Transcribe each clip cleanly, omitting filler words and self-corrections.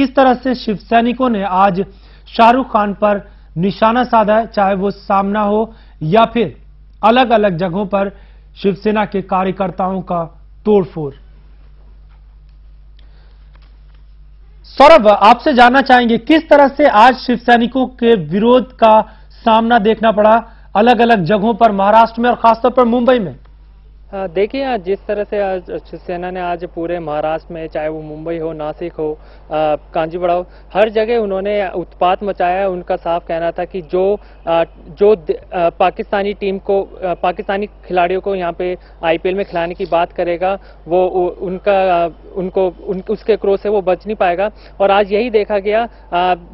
किस तरह से शिव सैनिकों ने आज शाहरुख खान पर निशाना साधा है, चाहे वो सामना हो या फिर अलग अलग जगहों पर शिवसेना के कार्यकर्ताओं का तोड़फोड़। सौरभ, आपसे जानना चाहेंगे किस तरह से आज शिव सैनिकों के विरोध का सामना देखना पड़ा अलग अलग जगहों पर महाराष्ट्र में और खासतौर पर मुंबई में। देखिए, जिस तरह से आज शिवसेना ने आज पूरे महाराष्ट्र में, चाहे वो मुंबई हो, नासिक हो, कांजीवड़ा हो, हर जगह उन्होंने उत्पात मचाया है। उनका साफ कहना था कि जो पाकिस्तानी टीम को, पाकिस्तानी खिलाड़ियों को यहाँ पे आईपीएल में खिलाने की बात करेगा, वो उसके क्रोध से वो बच नहीं पाएगा। और आज यही देखा गया,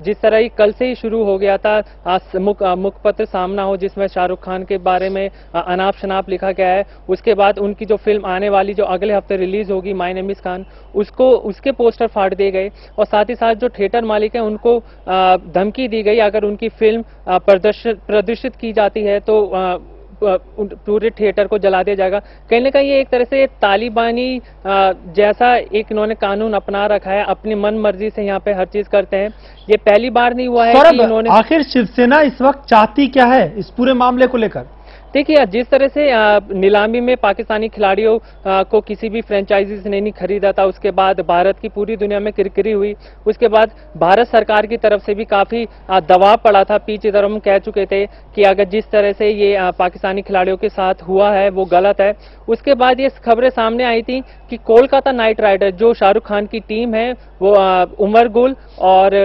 जिस तरह ही कल से ही शुरू हो गया था, आज मुखपत्र सामना हो जिसमें शाहरुख खान के बारे में अनाप शनाप लिखा गया है। उसके बाद उनकी जो फिल्म आने वाली, जो अगले हफ्ते रिलीज होगी, माय नेम इज खान, उसके पोस्टर फाड़ दिए गए। और साथ ही साथ जो थिएटर मालिक है उनको धमकी दी गई, अगर उनकी फिल्म प्रदर्शित की जाती है तो पूरे थिएटर को जला दिया जाएगा। कहीं ना कहीं ये एक तरह से तालिबानी जैसा एक इन्होंने कानून अपना रखा है, अपनी मन मर्जी से यहाँ पे हर चीज करते हैं। ये पहली बार नहीं हुआ है कि इन्होंने। आखिर शिवसेना इस वक्त चाहती क्या है इस पूरे मामले को लेकर? देखिए, जिस तरह से नीलामी में पाकिस्तानी खिलाड़ियों को किसी भी फ्रेंचाइजी ने नहीं खरीदा था, उसके बाद भारत की पूरी दुनिया में किरकिरी हुई। उसके बाद भारत सरकार की तरफ से भी काफी दबाव पड़ा था। पी चिदंबरम कह चुके थे कि अगर जिस तरह से ये पाकिस्तानी खिलाड़ियों के साथ हुआ है वो गलत है। उसके बाद ये खबरें सामने आई थी कि कोलकाता नाइट राइडर, जो शाहरुख खान की टीम है, वो उमर गुल और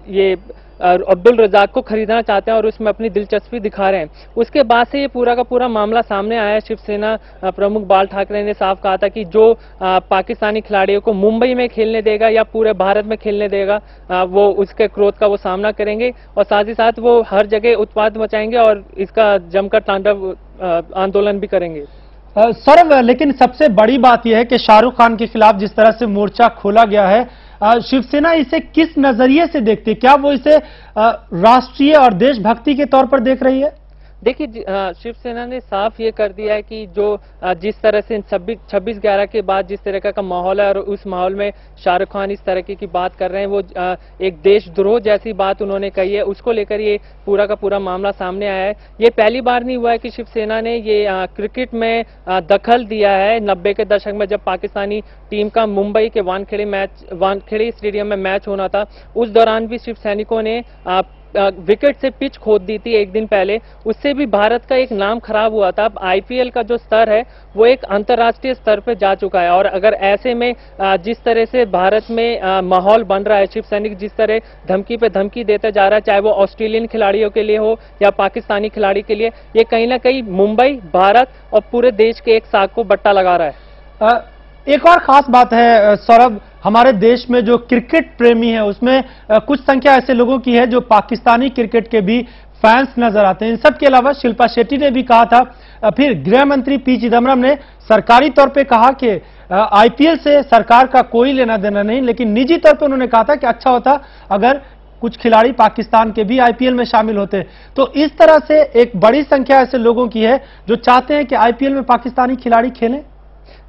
ये अब्दुल रजाक को खरीदना चाहते हैं और उसमें अपनी दिलचस्पी दिखा रहे हैं। उसके बाद से ये पूरा का पूरा मामला सामने आया। शिवसेना प्रमुख बाल ठाकरे ने साफ कहा था कि जो पाकिस्तानी खिलाड़ियों को मुंबई में खेलने देगा या पूरे भारत में खेलने देगा, वो उसके क्रोध का वो सामना करेंगे और साथ ही साथ वो हर जगह उत्पात मचाएंगे और इसका जमकर तांडव आंदोलन भी करेंगे। सौरभ, लेकिन सबसे बड़ी बात यह है कि शाहरुख खान के खिलाफ जिस तरह से मोर्चा खोला गया है, शिवसेना इसे किस नजरिए से देखती है? क्या वो इसे राष्ट्रीय और देशभक्ति के तौर पर देख रही है? देखिए, शिवसेना ने साफ ये कर दिया है कि जो जिस तरह से 26/11 के बाद जिस तरह का माहौल है और उस माहौल में शाहरुख खान इस तरह की बात कर रहे हैं, वो एक देशद्रोह जैसी बात उन्होंने कही है। उसको लेकर ये पूरा का पूरा मामला सामने आया है। ये पहली बार नहीं हुआ है कि शिवसेना ने ये क्रिकेट में दखल दिया है। 90 के दशक में जब पाकिस्तानी टीम का मुंबई के वानखेड़े स्टेडियम में मैच होना था, उस दौरान भी शिव सैनिकों ने विकेट से पिच खोद दी थी एक दिन पहले। उससे भी भारत का एक नाम खराब हुआ था। अब आईपीएल का जो स्तर है वो एक अंतर्राष्ट्रीय स्तर पर जा चुका है और अगर ऐसे में जिस तरह से भारत में माहौल बन रहा है, शिव सैनिक जिस तरह धमकी पे धमकी देता जा रहा है, चाहे वो ऑस्ट्रेलियन खिलाड़ियों के लिए हो या पाकिस्तानी खिलाड़ी के लिए, ये कहीं ना कहीं मुंबई, भारत और पूरे देश के एक साख को बट्टा लगा रहा है। एक और खास बात है सौरभ, हमारे देश में जो क्रिकेट प्रेमी है उसमें कुछ संख्या ऐसे लोगों की है जो पाकिस्तानी क्रिकेट के भी फैंस नजर आते हैं। इन सब के अलावा शिल्पा शेट्टी ने भी कहा था, फिर गृह मंत्री पी चिदंबरम ने सरकारी तौर पे कहा कि आईपीएल से सरकार का कोई लेना देना नहीं, लेकिन निजी तौर पे उन्होंने कहा था कि अच्छा होता अगर कुछ खिलाड़ी पाकिस्तान के भी आईपीएल में शामिल होते। तो इस तरह से एक बड़ी संख्या ऐसे लोगों की है जो चाहते हैं कि आईपीएल में पाकिस्तानी खिलाड़ी खेलें।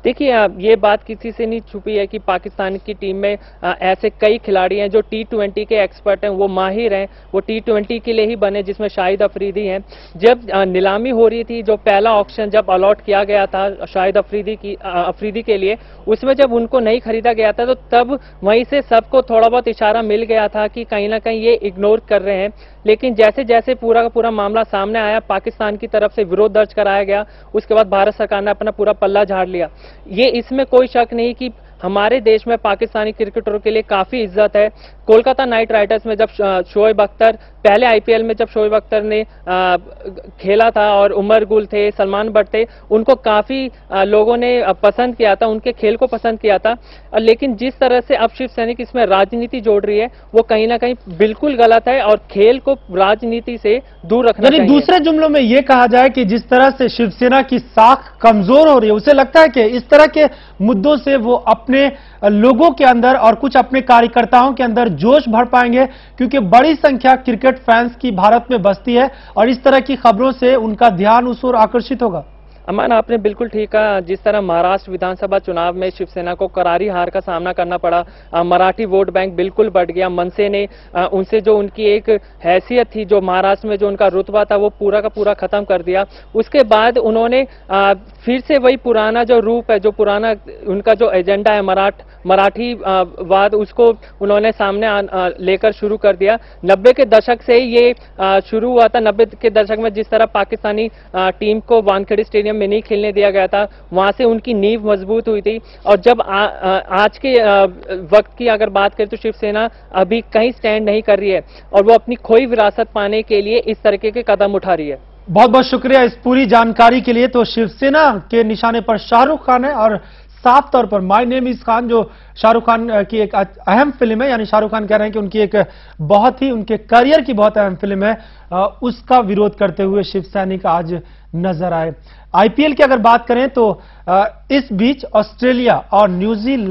देखिए, ये बात किसी से नहीं छुपी है कि पाकिस्तान की टीम में ऐसे कई खिलाड़ी हैं जो T20 के एक्सपर्ट हैं, वो माहिर हैं, वो T20 के लिए ही बने, जिसमें शाहिद अफरीदी हैं। जब नीलामी हो रही थी, जो पहला ऑक्शन जब अलॉट किया गया था शाहिद अफरीदी के लिए, उसमें जब उनको नहीं खरीदा गया था तो तब वहीं से सबको थोड़ा बहुत इशारा मिल गया था कि कहीं ना कहीं ये इग्नोर कर रहे हैं। लेकिन जैसे जैसे पूरा का पूरा मामला सामने आया, पाकिस्तान की तरफ से विरोध दर्ज कराया गया, उसके बाद भारत सरकार ने अपना पूरा पल्ला झाड़ लिया। ये इसमें कोई शक नहीं कि हमारे देश में पाकिस्तानी क्रिकेटरों के लिए काफी इज्जत है। कोलकाता नाइट राइडर्स में जब शोएब अख्तर, पहले आईपीएल में जब शोएब अख्तर ने खेला था और उमर गुल थे, सलमान बट थे, उनको काफी लोगों ने पसंद किया था, उनके खेल को पसंद किया था। लेकिन जिस तरह से अब शिव सैनिक इसमें राजनीति जोड़ रही है, वो कहीं ना कहीं बिल्कुल गलत है और खेल को राजनीति से दूर रखना चाहिए। दूसरे जुमलों में यह कहा जाए कि जिस तरह से शिवसेना की साख कमजोर हो रही है, उसे लगता है कि इस तरह के मुद्दों से वो अपने लोगों के अंदर और कुछ अपने कार्यकर्ताओं के अंदर जोश भर पाएंगे, क्योंकि बड़ी संख्या क्रिकेट फैंस की भारत में बसती है और इस तरह की खबरों से उनका ध्यान उस ओर आकर्षित होगा। अमन, आपने बिल्कुल ठीक कहा। जिस तरह महाराष्ट्र विधानसभा चुनाव में शिवसेना को करारी हार का सामना करना पड़ा, मराठी वोट बैंक बिल्कुल बढ़ गया। मनसे ने उनसे जो उनकी एक हैसियत थी, जो महाराष्ट्र में जो उनका रुतबा था, वो पूरा का पूरा खत्म कर दिया। उसके बाद उन्होंने फिर से वही पुराना जो रूप है, जो पुराना उनका जो एजेंडा है मराठी वाद, उसको उन्होंने सामने लेकर शुरू कर दिया। 90 के दशक से ये शुरू हुआ था। 90 के दशक में जिस तरह पाकिस्तानी टीम को वानखेड़े स्टेडियम में नहीं खेलने दिया गया था, वहां से उनकी नींव मजबूत हुई थी। और जब आज के वक्त की अगर बात करें तो शिवसेना अभी कहीं स्टैंड नहीं कर रही है और वो अपनी खोई विरासत पाने के लिए इस तरीके के कदम उठा रही है। बहुत बहुत शुक्रिया इस पूरी जानकारी के लिए। तो शिवसेना के निशाने पर शाहरुख खान है और साफ तौर पर माय नेम इज खान, जो शाहरुख खान की एक अहम फिल्म है, यानी शाहरुख खान कह रहे हैं कि उनकी एक बहुत ही उनके करियर की बहुत अहम फिल्म है, उसका विरोध करते हुए शिव सैनिक आज नजर आए। आईपीएल की अगर बात करें तो इस बीच ऑस्ट्रेलिया और न्यूजीलैंड